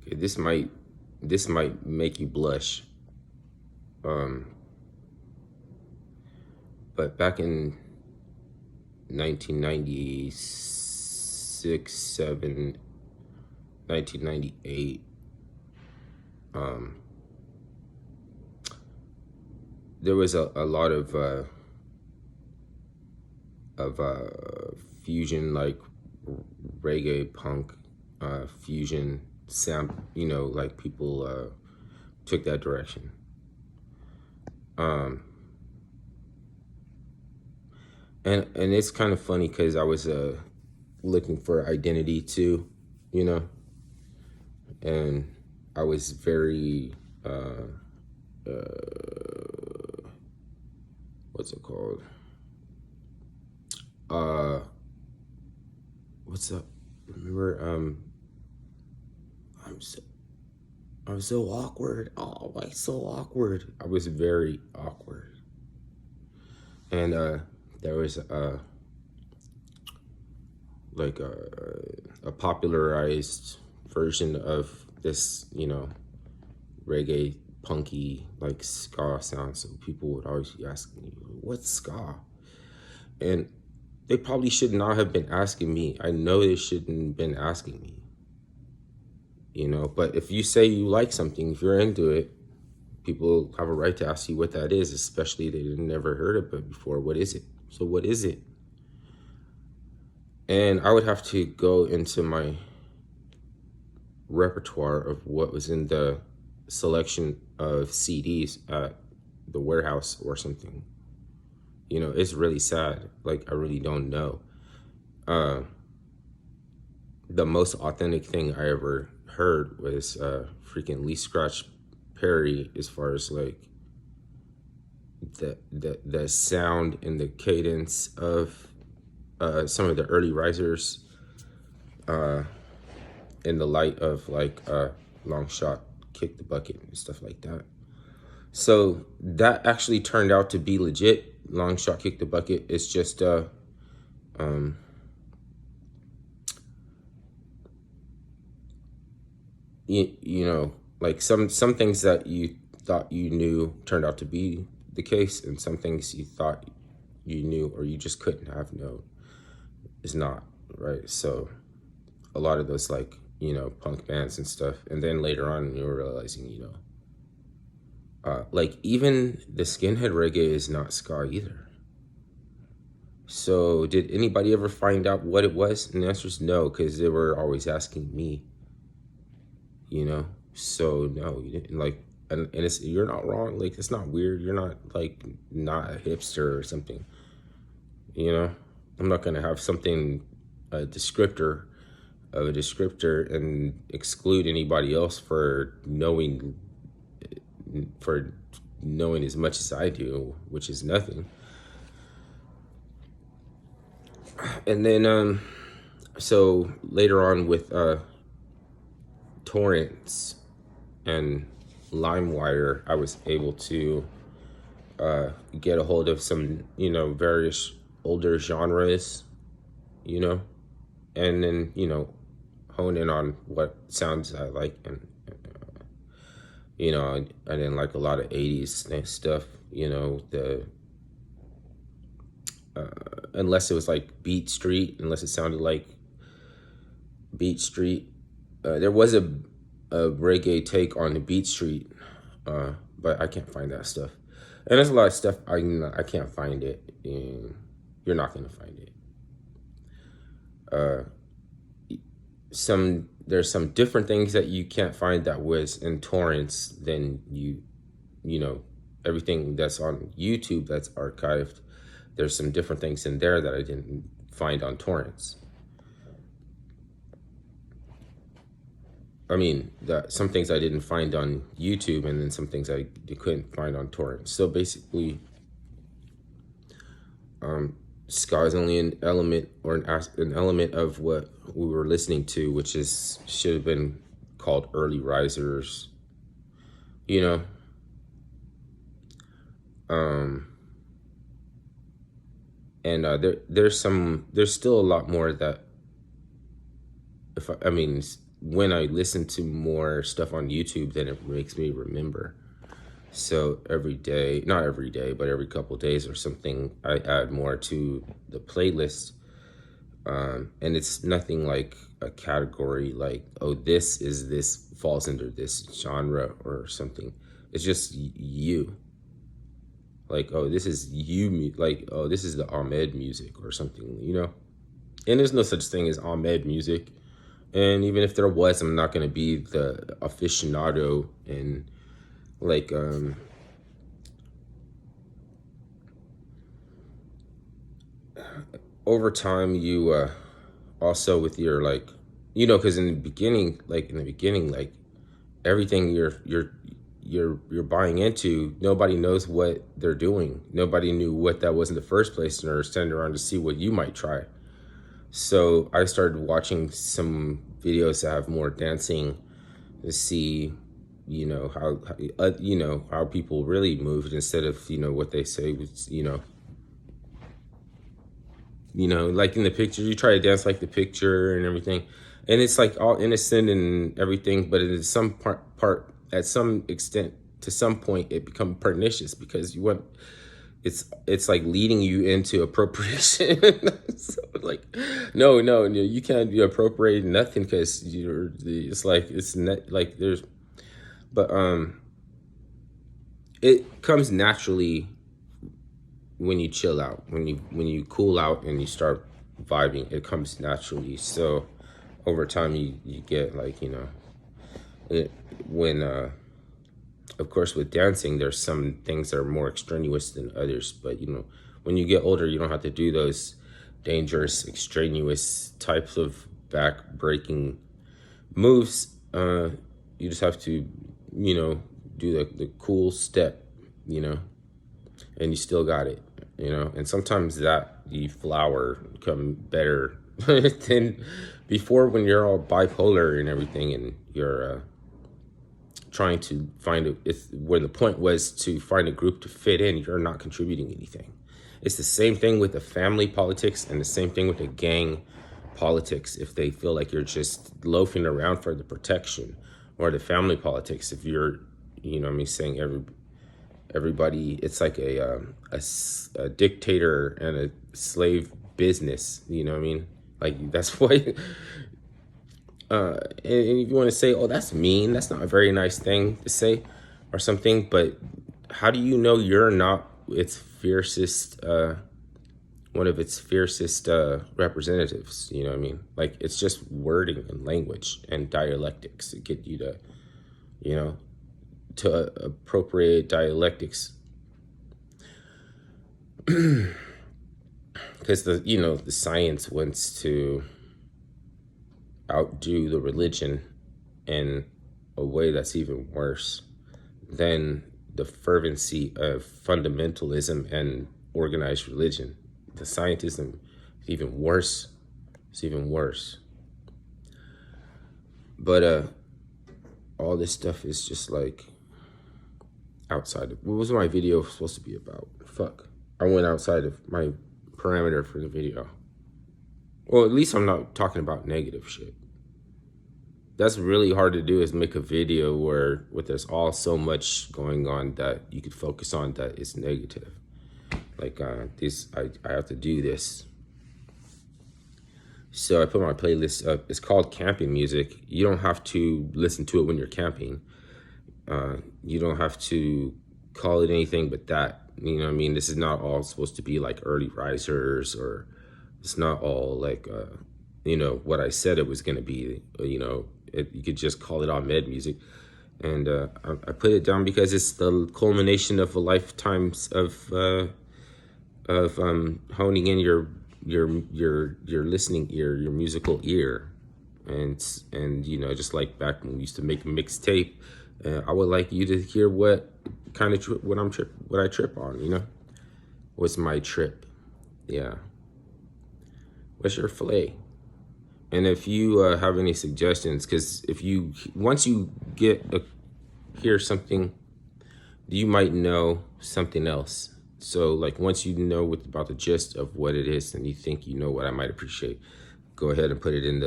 Okay, this might make you blush. Um, but back in 1996, 7, 1998, um, there was a lot of fusion, like reggae punk, fusion sam, like people took that direction. Um, and it's kind of funny because I was looking for identity too, you know, and I was very what's it called? Uh, what's up? Remember, I'm so I'm so awkward. Oh, why so awkward? I was very awkward, and there was like a popularized version of this, reggae punky like ska sound. So people would always be asking me, "What's ska?" And they probably should not have been asking me. I know they shouldn't have been asking me, But if you say you like something, if you're into it, people have a right to ask you what that is, especially they've never heard of it before. What is it? So what is it? And I would have to go into my repertoire of what was in the selection of CDs at the warehouse or something. It's really sad. Like, I really don't know. Uh, the most authentic thing I ever heard was freaking Lee Scratch Perry, as far as like the sound and the cadence of some of the early risers in the light of like Long Shot, Kick the Bucket, and stuff like that. So that actually turned out to be legit. Long Shot, Kick the Bucket. It's just um, like some things that you thought you knew turned out to be the case, and some things you thought you knew or you just couldn't have known is not, right? So a lot of those, like, punk bands and stuff, and then later on you were realizing, like, even the skinhead reggae is not ska either. So did anybody ever find out what it was? And the answer is no, because they were always asking me, so no, you didn't. Like, and it's, you're not wrong. Like, it's not weird. You're not like not a hipster or something. I'm not gonna have something, a descriptor of a descriptor, and exclude anybody else for knowing as much as I do, which is nothing. And then so later on with torrents and LimeWire, I was able to get a hold of some, various older genres, you know, and then, hone in on what sounds I like. And, I didn't like a lot of 80s stuff, unless it was like Beat Street, unless it sounded like Beat Street. There was a reggae take on the Beat Street, but I can't find that stuff. And there's a lot of stuff I can't find it. And you're not gonna find it. There's some different things that you can't find that was in torrents than you know everything that's on YouTube that's archived. There's some different things in there that I didn't find on torrents. I mean, some things I didn't find on YouTube, and then some things I couldn't find on torrents. So basically, ska is only an element, or an element of what we were listening to, which should have been called early risers. You know, and there's still a lot more that, if I mean, when I listen to more stuff on YouTube, then it makes me remember. So every day, not every day, but every couple days or something, I add more to the playlist. And it's nothing like a category like, oh, this falls under this genre or something. It's just you. Like, oh, this is you, like, oh, this is the Ahmed music or something, you know? And there's no such thing as Ahmed music. And even if there was, I'm not going to be the aficionado and like, over time, you, also with your like, you know, because in the beginning, like everything you're buying into, nobody knows what they're doing. Nobody knew what that was in the first place, and they're standing around to see what you might try. So I started watching some videos that have more dancing to see, you know, how people really moved instead of, you know, what they say was, like in the picture, you try to dance like the picture and everything, and it's like all innocent and everything, but at some part at some extent, to some point, it becomes pernicious because you want it's like leading you into appropriation. So like, no, you can't be appropriating nothing because it's like it's not like there's, but it comes naturally when you chill out, when you cool out and you start vibing, it comes naturally. So over time, you get like, when of course with dancing, there's some things that are more extraneous than others, but when you get older, you don't have to do those dangerous, extraneous types of back breaking moves. You just have to, do the cool step, and you still got it, and sometimes that the flower come better than before, when you're all bipolar and everything, and you're trying to find where the point was to find a group to fit in. You're not contributing anything. It's the same thing with the family politics and the same thing with the gang politics. If they feel like you're just loafing around for the protection, or the family politics, if you're, saying everybody, it's like a dictator and a slave business. You know what I mean? Like, that's why. And if you want to say, oh, that's mean, that's not a very nice thing to say or something, but how do you know you're not its fiercest, one of its fiercest representatives? You know what I mean? Like, it's just wording and language and dialectics to get you to, to appropriate dialectics. Because the science wants to outdo the religion in a way that's even worse than the fervency of fundamentalism and organized religion. The scientism is even worse. It's even worse. But all this stuff is just like outside of what was my video supposed to be about. Fuck. I went outside of my parameter for the video. Well, at least I'm not talking about negative shit. That's really hard to do, is make a video where there's all so much going on that you could focus on that is negative. Like I have to do this. So I put my playlist up. It's called Camping Music. You don't have to listen to it when you're camping. You don't have to call it anything but that. You know what I mean? This is not all supposed to be like early risers, or it's not all like, what I said it was going to be. You could just call it Ahmed music. And I put it down because it's the culmination of a lifetimes of honing in your listening ear, your musical ear. And just like back when we used to make a mixtape, I would like you to hear what kind of what I trip on, what's my trip. Yeah. What's your fillet? And if you have any suggestions, because once you hear something, you might know something else. So like, once you know about the gist of what it is, and you think you know what I might appreciate, go ahead and put it in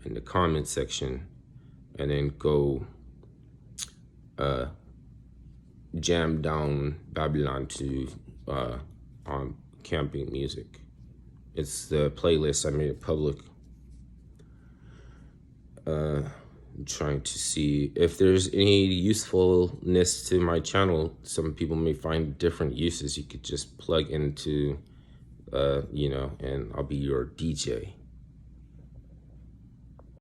in the comment section, and then go jam down Babylon to on camping music. It's the playlist. I made it public. I'm trying to see if there's any usefulness to my channel. Some people may find different uses. You could just plug into, and I'll be your DJ.